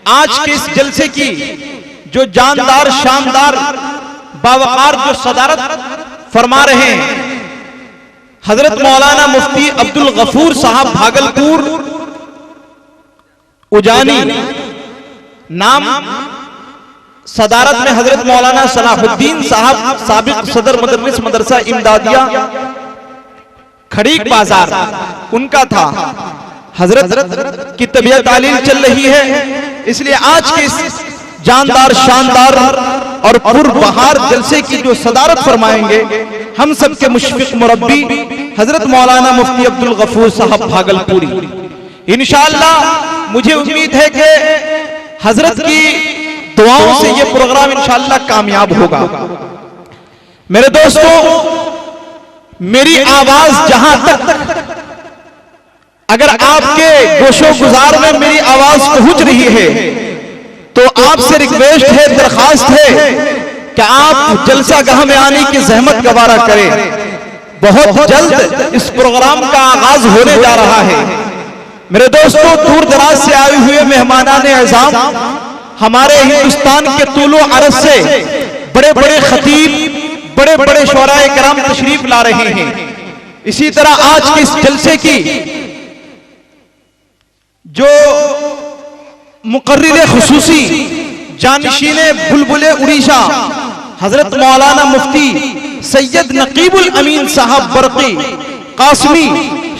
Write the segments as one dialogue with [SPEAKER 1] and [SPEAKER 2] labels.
[SPEAKER 1] आज के इस जलसे की जो जानदार शानदार बावकार जो सदारत फरमा रहे हैं हजरत मौलाना मुफ्ती अब्दुल गफूर साहब भागलपुर उजानी, नाम सदारत में हजरत मौलाना सलाहुद्दीन साहब साबिक सदर मदरस मदरसा इमदादिया खड़ीक बाजार उनका था। हजरत की तबीयत तालील चल रही है, इसलिए आज के इस जानदार शानदार और पुरबहार जलसे की जो सदारत फरमाएंगे हम सबके मुशफिक मुरब्बी हजरत मौलाना मुफ्ती अब्दुल गफूर साहब भागलपुरी। इंशाअल्लाह मुझे उम्मीद है कि हजरत की दुआओं से ये प्रोग्राम इंशाअल्लाह कामयाब होगा। मेरे दोस्तों, मेरी आवाज जहां तक अगर आपके गोशो गुजार में मेरी आवाज पहुंच रही है तो आपसे रिक्वेस्ट है, दरखास्त है कि आप जलसा गाह में आने की जहमत गवारा करें। बहुत जल्द इस प्रोग्राम का आगाज होने जा रहा है। मेरे दोस्तों, दूर दराज से आए हुए मेहमानान एज़ाम हमारे हिंदुस्तान के तूलो अरज से बड़े बड़े खतीब, बड़े बड़े शोराए कराम तशरीफ ला रहे हैं। इसी तरह आज के इस जलसे की जो मुकर्रिर खुसूसी जानशीने बुलबुले उड़ीसा हजरत मौलाना मुफ्ती सैयद नकीबुल अमीन साहब बरकी कासमी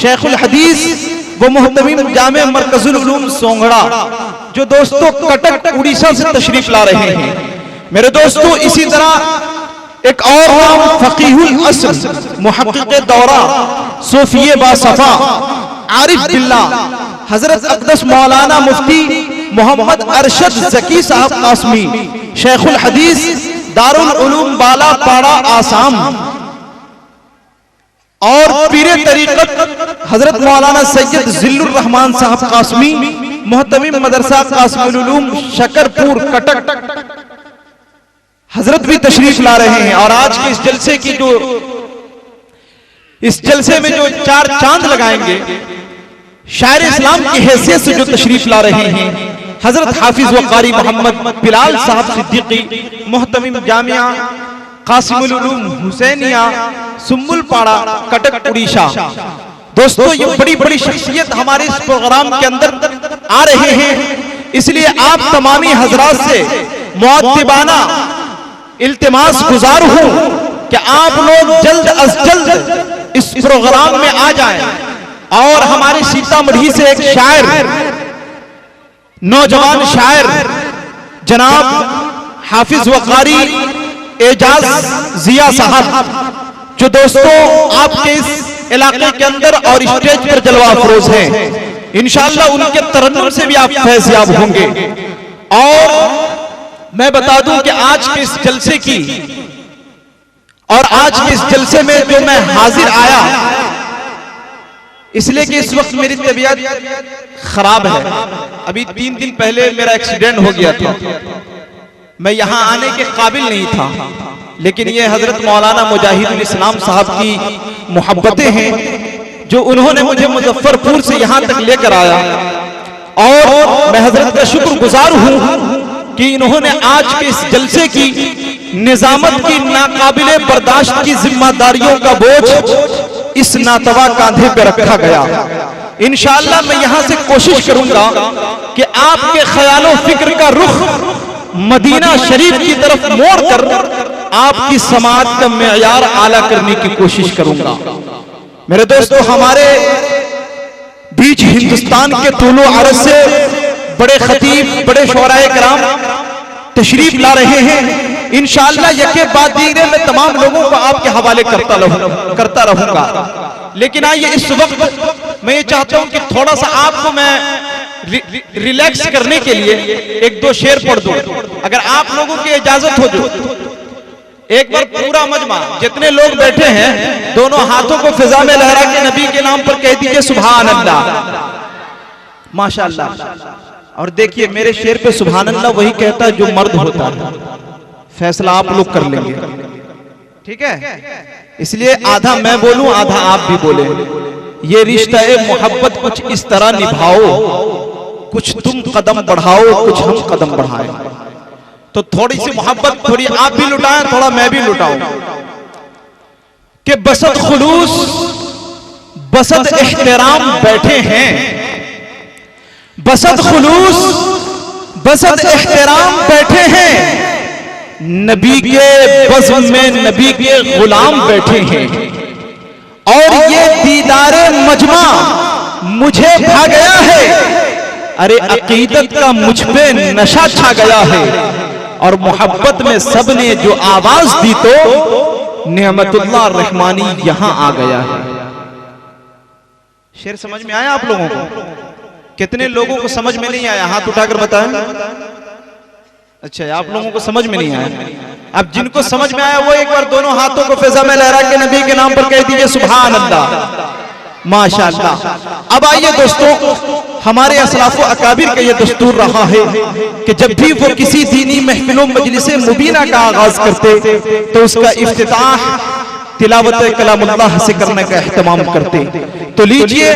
[SPEAKER 1] शेखुल हदीस वो मुहतमिम जामे मरकजुल उलूम सोंगड़ा, जो दोस्तों कटक उड़ीसा से तशरीफ ला रहे हैं। मेरे दोस्तों, इसी तरह एक और नाम फकीहुल अस्र मुहक्किक़े दौरा सूफिये बासफा आरिफ बिल्लाह हजरत अक़दस मौलाना मुफ्ती मोहम्मद अरशद ज़की साहब कासमी शेखुल हदीस दारुल उलूम बाला पाड़ा आसाम और पीरे तरीक़त हजरत मौलाना सैयद जिल्लुर रहमान साहब कासमी मुहतमिम मदरसा कासमुल उलूम शकरपुर कटक हजरत भी तशरीफ ला रहे हैं। और आज के इस जलसे की जो इस जलसे में जो चार चांद लगाएंगे शायर इस्लाम की हैसियत से जो तशरीफ ला रहे हैं हजरत हाफिज व कारी मोहम्मद बिलाल साहब सिद्दीकी मुहतमिम जामिया कासिमुल उलूम हुसैनिया सुम्बुल पाड़ा कटक उड़ीसा। दोस्तों, ये बड़ी बड़ी शख्सियत हमारे इस प्रोग्राम के अंदर आ रहे हैं, इसलिए आप तमामी हजरात से मुअद्दिबाना इल्तिमास गुजार हूं कि आप लोग जल्द अज जल्द इस प्रोग्राम में आ जाएं और हमारे सीतामढ़ी से एक शायर, नौजवान शायर जनाब हाफिज व कारी एजाज जिया साहब, जो दोस्तों आपके इस इलाके के अंदर और स्टेज पर जलवा अफरोज हैं, इंशाअल्लाह उनके तरन्नुम से भी आप फैज़याब होंगे। और मैं बता दूं कि आज के इस जलसे की और आज के इस जलसे में जो मैं हाजिर आया इसलिए कि इस वक्त मेरी तबीयत खराब है। अभी 3 दिन पहले मेरा एक्सीडेंट हो गया था, मैं यहां आने के काबिल नहीं था, लेकिन ये हजरत मौलाना मुजाहिदुल इस्लाम साहब की मोहब्बतें हैं जो उन्होंने मुझे मुजफ्फरपुर से यहां तक लेकर आया। और मैं हजरत का शुक्रगुजार हूं कि इन्होंने आज के इस जलसे की निजामत की नाकाबिले बर्दाश्त की जिम्मेदारियों का बोझ इस नातवा कांधे पे रखा गया। इंशाअल्लाह मैं यहां से कोशिश करूंगा कि आपके ख्यालों फिक्र का रुख मदीना शरीफ की तरफ मोड़कर आपकी समाज का मेयार आला करने की कोशिश करूंगा। मेरे दोस्तों, हमारे बीच हिंदुस्तान के तूलो अरज से बड़े खतीब, बड़े शोराए कराम तशरीफ ला रहे हैं। इंशाअल्लाह यके बाद दीगरे में तमाम लोगों को आपके हवाले करता रहूंगा। लेकिन आइए, इस वक्त मैं ये चाहता हूं कि थोड़ा सा आपको मैं रिलैक्स करने के लिए 1-2 शेर पढ़ दूं, अगर आप लोगों की इजाजत हो तो। एक बार पूरा मजमा जितने लोग बैठे हैं दोनों हाथों को फिजा में लहरा के नबी के नाम पर कह दीजिए सुभान अल्लाह, माशाअल्लाह। और देखिए, मेरे शेर पे सुभान अल्लाह वही कहता है जो मर्द होता है, फैसला आप लोग कर लेंगे, ठीक है? इसलिए आधा मैं बोलूं, आधा आप भी बोले। ये रिश्ता मोहब्बत कुछ इस तरह निभाओ कुछ तुम कदम बढ़ाओ कुछ हम कदम बढ़ाएं। तो थोड़ी सी मोहब्बत, थोड़ी आप भी लुटाएं, थोड़ा मैं भी लुटाऊं कि बसत खुलूस बसत एहतराम बैठे हैं, बसत खुलूस बसत एहतराम बैठे हैं, नबी के बज़्म में नबी के गुलाम बैठे हैं। और ये दीदारे मजमा मुझे भा गया है, अरे अकीदत का मुझ पे नशा छा गया है। और मोहब्बत में सबने जो आवाज दी तो नेमतुल्लाह रहमानी यहां आ गया है। शेर समझ में आया आप लोगों को? कितने लोगों को समझ में नहीं आया? हाथ उठाकर बताएं। अच्छा, आप लोगों को समझ में नहीं आया। अब जिनको समझ में आया वो एक बार दोनों हाथों को फिजा में लहरा के नबी के नाम पर कह दीजिए सुभान अल्लाह, माशाअल्लाह। अब आइए दोस्तों, हमारे असलाफो अकाबिर का ये दस्तूर रहा है कि जब भी वो किसी दीनी महफिलों मजलिसे मुबीना का आगाज करते तो उसका इफ्तिताह तिलावत कलामुल्लाह से करने का एहतमाम करते। तो लीजिए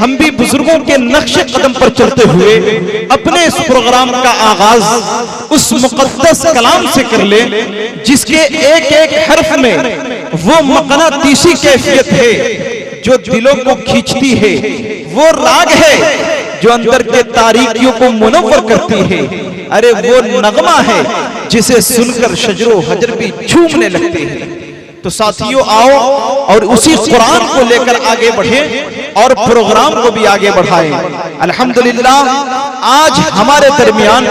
[SPEAKER 1] हम भी बुजुर्गों के नक्शे कदम पर चलते हुए अपने इस प्रोग्राम का आगाज उस मुकद्दस कलाम से कर ले जिसके एक एक हर्फ में वो मक़नातीसी कैफियत है जो दिलों को खींचती है, वो राग है जो अंदर के तारीकियों को मुनव्वर करती है, अरे वो नगमा है जिसे सुनकर शजरो हजर भी झूमने लगते हैं। तो साथियों आओ और उसी कुरान को लेकर आगे बढ़े और प्रोग्राम को भी आगे बढ़ाएं। अल्हम्दुलिल्लाह आज हमारे दरमियान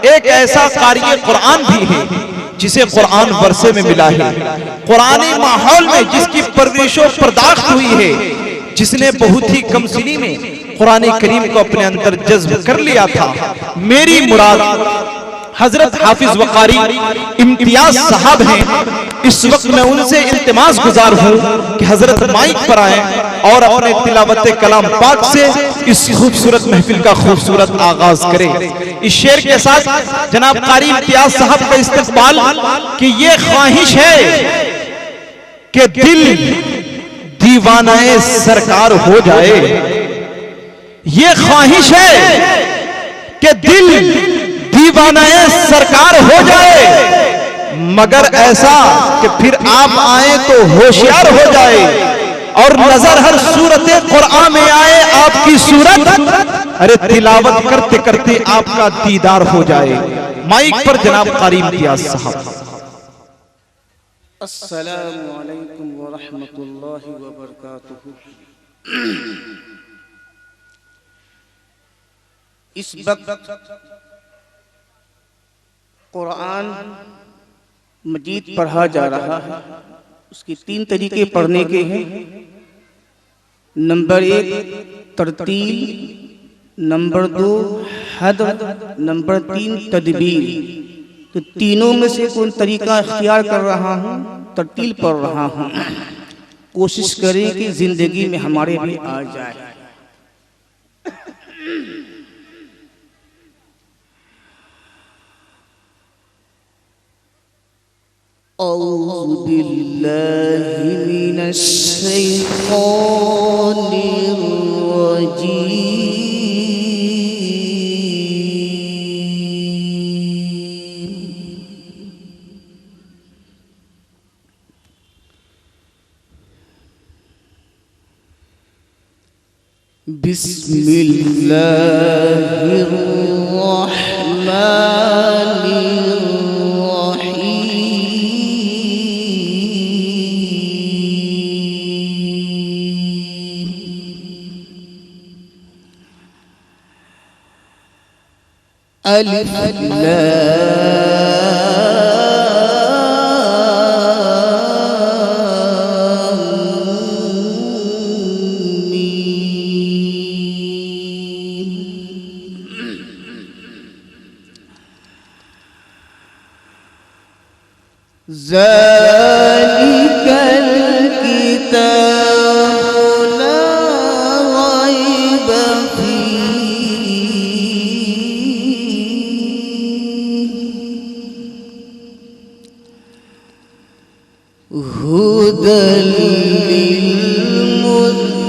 [SPEAKER 1] एक ऐसा कारी कुरान भी है जिसे कुरान वर्षे में मिला है, कुरानी माहौल में जिसकी परवरिशो पर्दाख्त हुई है, जिसने बहुत ही कम सिनी में कुरान करीम को अपने अंदर जज्ब कर लिया था। मेरी मुराद हजरत हाफिज वकारी इम्तियाज साहब हैं। इस वक्त मैं उनसे इल्तिमास गुजार हूँ कि हजरत माइक पर आए और अपने तिलावत कलाम पाक से इस खूबसूरत महफिल का खूबसूरत आगाज करें। इस शेर के साथ जनाब कारी इम्तियाज साहब का इस्तकबाल कि ये ख्वाहिश है कि दिल दीवानाए सरकार हो जाए, ये ख्वाहिश है कि दिल दीवानाए सरकार हो जाए, मगर ऐसा कि फिर आप आए तो होशियार हो जाए और नजर हर सूरत कुरान में आए आपकी सूरत, अरे तिलावत करते करते आपका दीदार हो जाए। माइक पर जनाब कारी इम्तियाज साहब।
[SPEAKER 2] अस्सलामु अलैकुम व रहमतुल्लाहि व बरकातुहू। इस वक्त कुरान मजीद पढ़ा जा रहा है। उसके 3 तरीके पढ़ने के हैं। नंबर 1 तरतील, नंबर 2 हद, नंबर 3 तदबीर। तो तीनों में से कौन तरीका इख्तियार कर रहा हूँ, तरतील पढ़ रहा हूँ। कोशिश करें कि जिंदगी में हमारे भी आ जाए। औज़ु बिल्लाहि मिनश शैतानिर रजीम। बिस्मिल्लाहिर रहमानिर अलिफ लाम मीम। ज़ालिकल किताबु ला रैब हुदल लिल मुत्तक़ीन।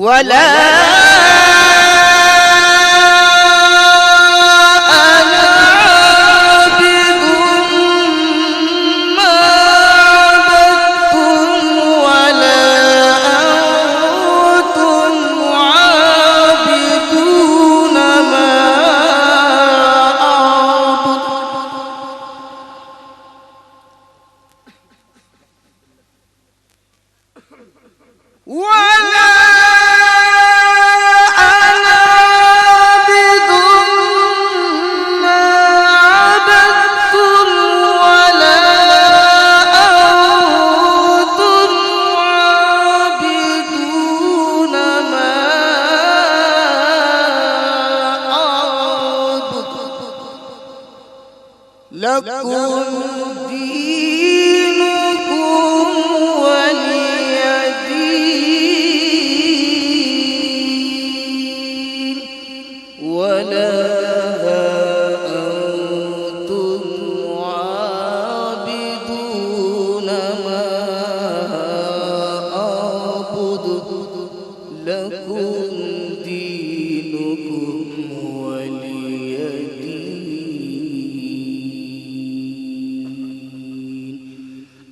[SPEAKER 2] वला लकुम दीनुकुम वलिय दीन वला अंतुम आबिदून मा अअबुदु लकुम दीनुकुम वलिय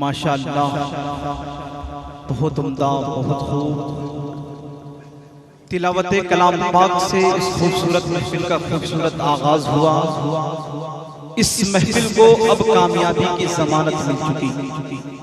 [SPEAKER 1] माशाअल्लाह, बहुत उम्दा, बहुत खूब। तिलावत कलाम पाक से इस खूबसूरत महफिल का खूबसूरत आगाज हुआ। इस महफिल को अब कामयाबी की जमानत मिल चुकी।